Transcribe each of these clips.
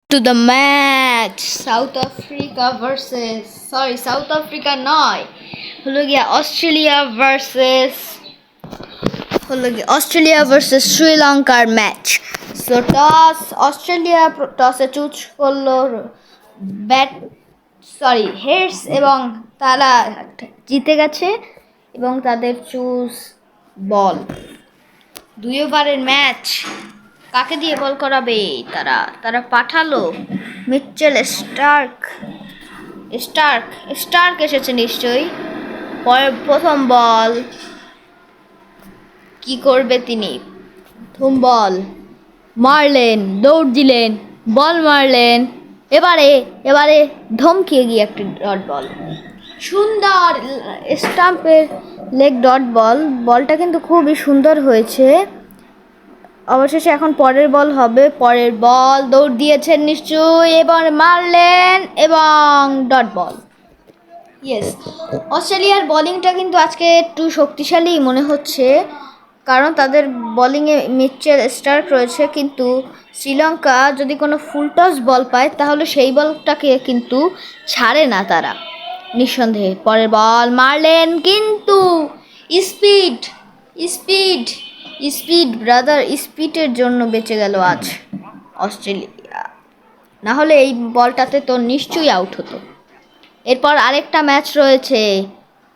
To the match South Africa versus South Africa নয় হলো গিয়া অস্ট্রেলিয়া ভার্সেস শ্রীলঙ্কার ম্যাচ। সো অস্ট্রেলিয়া টসে চুজ করলো হেডস এবং তারা জিতে গেছে এবং তাদের চুজ বল। 2 ওভারের ম্যাচ কাকে দিয়ে বল করাবে তারা পাঠালো মিচেল স্টার্ক এসেছে নিশ্চয়ই। প্রথম বল কি করবে তিনি? প্রথম বল মারলেন, দৌড় দিলেন, বল মারলেন, এবারে ধমকিয়ে গিয়ে একটি ডট বল, সুন্দর স্টাম্পের লেগ ডট বলটা কিন্তু খুবই সুন্দর হয়েছে। অবশেষে এখন পরের বল হবে। পরের বল দৌড় দিয়েছেন নিশ্চয়ই, এবার মারলেন এবং ডট বল। ইয়েস, অস্ট্রেলিয়ার বোলিংটা কিন্তু আজকে একটু শক্তিশালী মনে হচ্ছে, কারণ তাদের বোলিংয়ে মিচেল স্টার্ক রয়েছে। কিন্তু শ্রীলঙ্কা যদি কোনো ফুল টস বল পায় তাহলে সেই বলটাকে কিন্তু ছাড়ে না তারা, নিঃসন্দেহে। পরের বল মারলেন, কিন্তু স্পিডের জন্য বেঁচে গেল আজ অস্ট্রেলিয়া, না হলে এই বলটাতে তো নিশ্চয়ই আউট হতো। এরপর আরেকটা ম্যাচ রয়েছে,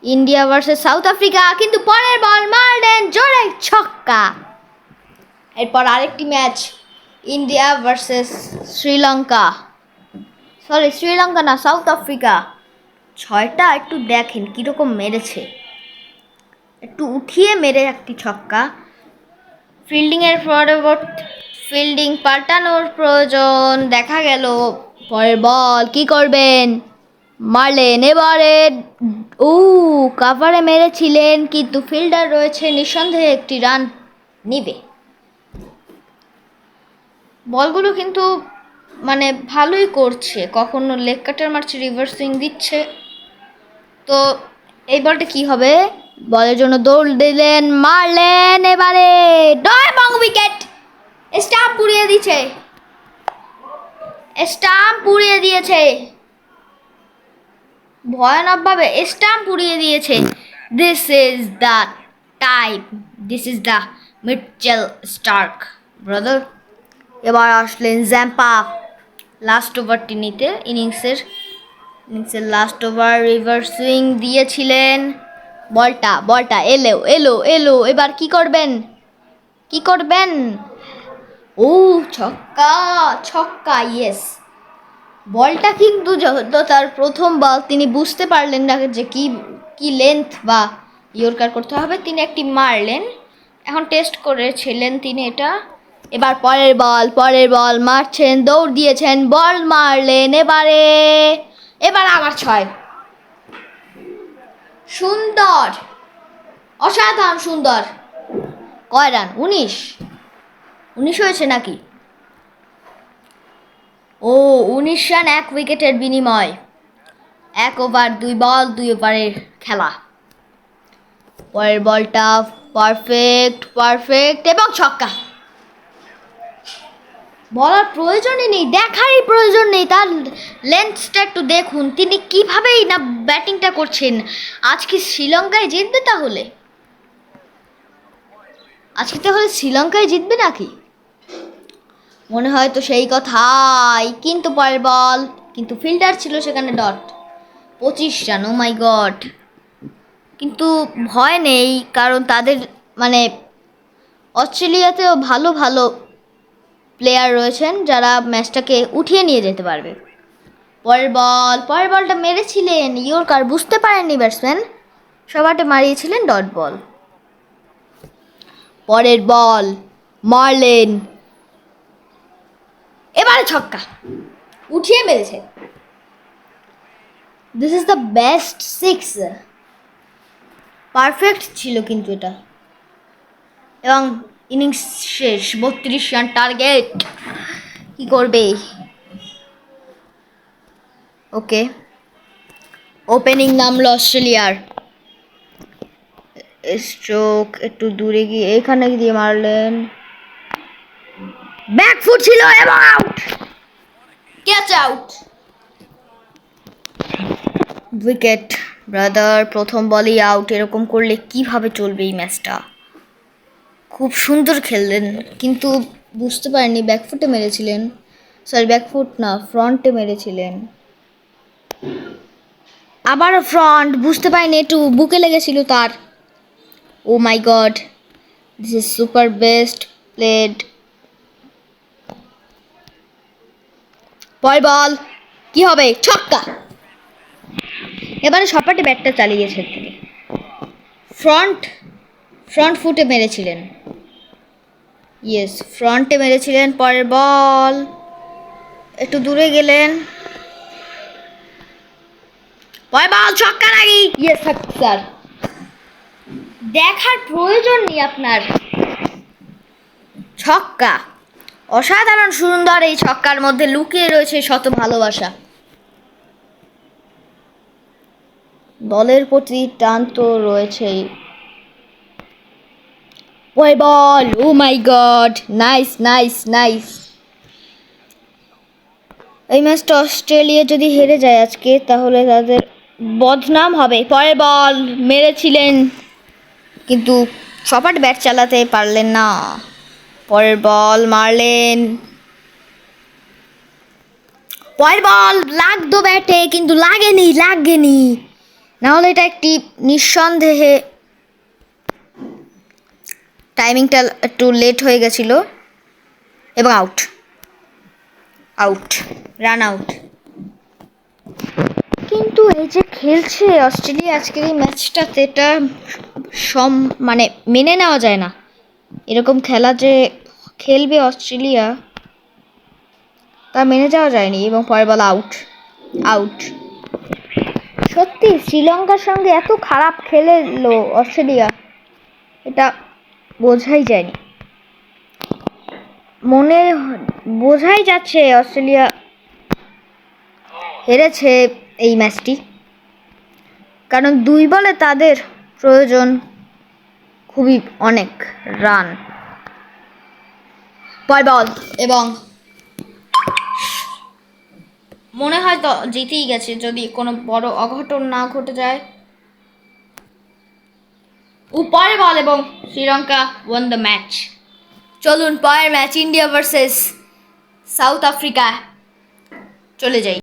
ইন্ডিয়া ভার্সেস সাউথ আফ্রিকা, কিন্তু পরের বল মারলেন জোরে ছক্কা। এরপর আরেকটি ম্যাচ, ইন্ডিয়া ভার্সেস শ্রীলঙ্কা না, সাউথ আফ্রিকা। 6টা একটু দেখেন কীরকম মেরেছে, একটু উঠিয়ে মেরে একটি ছক্কা। ফিল্ডিং পাল্টানোর প্রয়োজন দেখা গেল। পরের বল কি করবেন? মারলেন, এবারে কাভারে মেরেছিলেন, কিন্তু ফিল্ডার রয়েছে, নিঃসন্দেহে একটি রান নিবে। বলগুলো কিন্তু মানে ভালোই করছে, কখনো লেগ কাটার মারছে, রিভার্স সুইং দিচ্ছে। তো এই বলটা কি হবে? বলের জন্য দৌড় দিলেন, মারলেন, এবারে এবং উইকেট। স্টাম্প পুড়িয়ে দিয়েছে ভয়ানকভাবে, স্টাম্প পুড়িয়ে দিয়েছে। This is the Mitchell Starc brother. এবার আসলেন জ্যাম্পা লাস্ট ওভারটি নিতে, ইনিংসের লাস্ট ওভার। রিভার্স সুইং দিয়েছিলেন, বলটা এলো। এবার কি করবেন? ছক্কা। ইয়েস, বলটা কিন্তু যেহেতু তার প্রথম বল, তিনি বুঝতে পারলেন না যে কি লেন্থ বা ইয়র্কার করতে হবে, তিনি একটি মারলেন। এখন টেস্ট করেছিলেন তিনি এটা। এবার পরের বল মারছেন, দৌড় দিয়েছেন, বল মারলেন, এবার আবার 6। সুন্দর, অসাধারণ সুন্দর। কয় রান? 19 হয়েছে নাকি? 19 রান 1 উইকেটের বিনিময়। 1 ওভার 2 বল, 2 ওভারের খেলা। পরের বলটা পারফেক্ট এবং ছক্কা। বলার প্রয়োজনই নেই, দেখারই প্রয়োজন নেই, তার লেন্থটা একটু দেখুন, তিনি কিভাবেই না ব্যাটিংটা করছেন। আজকে শ্রীলঙ্কায় জিতবে তাহলে? শ্রীলঙ্কায় জিতবে নাকি? মনে হয় তো সেই কথাই। কিন্তু পরের বল, কিন্তু ফিল্ডার ছিল সেখানে, dot. 25 run, O my god. কিন্তু ভয় নেই, কারণ তাদের অস্ট্রেলিয়াতেও ভালো প্লেয়ার রয়েছেন যারা ম্যাচটাকে উঠিয়ে নিয়ে যেতে পারবে। পরের বলটা মেরেছিলেন ইয়র্কার, বুঝতে পারেননি ব্যাটসম্যান, সবাটে মারিয়েছিলেন ডট বল। পরের বল মারলেন, এবারে ছক্কা, উঠিয়ে মেরেছে। This is the best 6, perfect ছিল কিন্তু এটা। এবং ইনিংস শেষ, 32 রান টার্গেট। কি করবে? ওকে, ওপেনিং নামলো অস্ট্রেলিয়ার। স্ট্রোক একটু দূরে গিয়ে এখানে দিয়ে মারলেন, ব্যাকফুট ছিল এবং out. Catch out, wicket. Brother প্রথম বলেই আউট। এরকম করলে কিভাবে চলবে এই ম্যাচটা? খুব সুন্দর খেললেন, কিন্তু বুঝতে পারেননি ব্যাকফুটে মেরেছিলেন। সরি, ব্যাকফুট না, ফ্রন্টে মেরেছিলেন। আবার ফ্রন্ট, বুঝতে পারিনি, একটু বুকে লেগেছিল তার। Oh my god, this is super best played. পরের বল, কি হবে? ছক্কা। এবারে সপাটে ব্যাটটা চালিয়েছেন তিনি। ফ্রন্ট ফ্রন্ট ফুটে মেরেছিলেন। ইয়েস, ফ্রন্টে মেরেছিলেন। পরের বল, একটু দূরে গেলেন। পরের বল, ছক্কা লাগি। ইয়েস স্যার, দেখার প্রয়োজন নেই আপনার। ছক্কা, অসাধারণ সুন্দর। এই ছক্কার মধ্যে লুকিয়ে রয়েছে শত ভালোবাসা। দলের প্রতি টান তো রয়েছেই। ওই বল, ও my god, nice nice nice. এই ম্যাচটা অস্ট্রেলিয়া যদি হেরে যায় আজকে, তাহলে তাদের বদনাম হবে। পরের বল মেরেছিলেন, কিন্তু সপাট ব্যাট চালাতে পারলেন না। পরের বল মারলেন। পরের বল লাগতো ব্যাটে, কিন্তু লাগেনি। নাহলে এটা একটি নিঃসন্দেহে, টাইমিংটা একটু লেট হয়ে গেছিল এবং আউট, রান আউট। কিন্তু এই যে খেলছে অস্ট্রেলিয়া আজকের এই ম্যাচটাতে, এটা মানে মেনে নেওয়া যায় না। এরকম খেলা যে খেলবে অস্ট্রেলিয়া, তা মেনে যাওয়া যায়নি। এবং পরের বল আউট। সত্যি শ্রীলঙ্কার সঙ্গে এত খারাপ খেলেলো অস্ট্রেলিয়া, এটা বোঝাই যায়নি। বোঝাই যাচ্ছে অস্ট্রেলিয়া হেরেছে এই ম্যাচটি, কারণ 2 বলে তাদের প্রয়োজন খুবই অনেক রান। পরের বল, এবং মনে হয় তো জিতেই গেছে যদি কোনো বড় অঘটন না ঘটে যায়। পরের বল, এবং শ্রীলঙ্কা ওয়ান দ্য ম্যাচ। চলুন পরের match, India versus south Africa চলে যাই।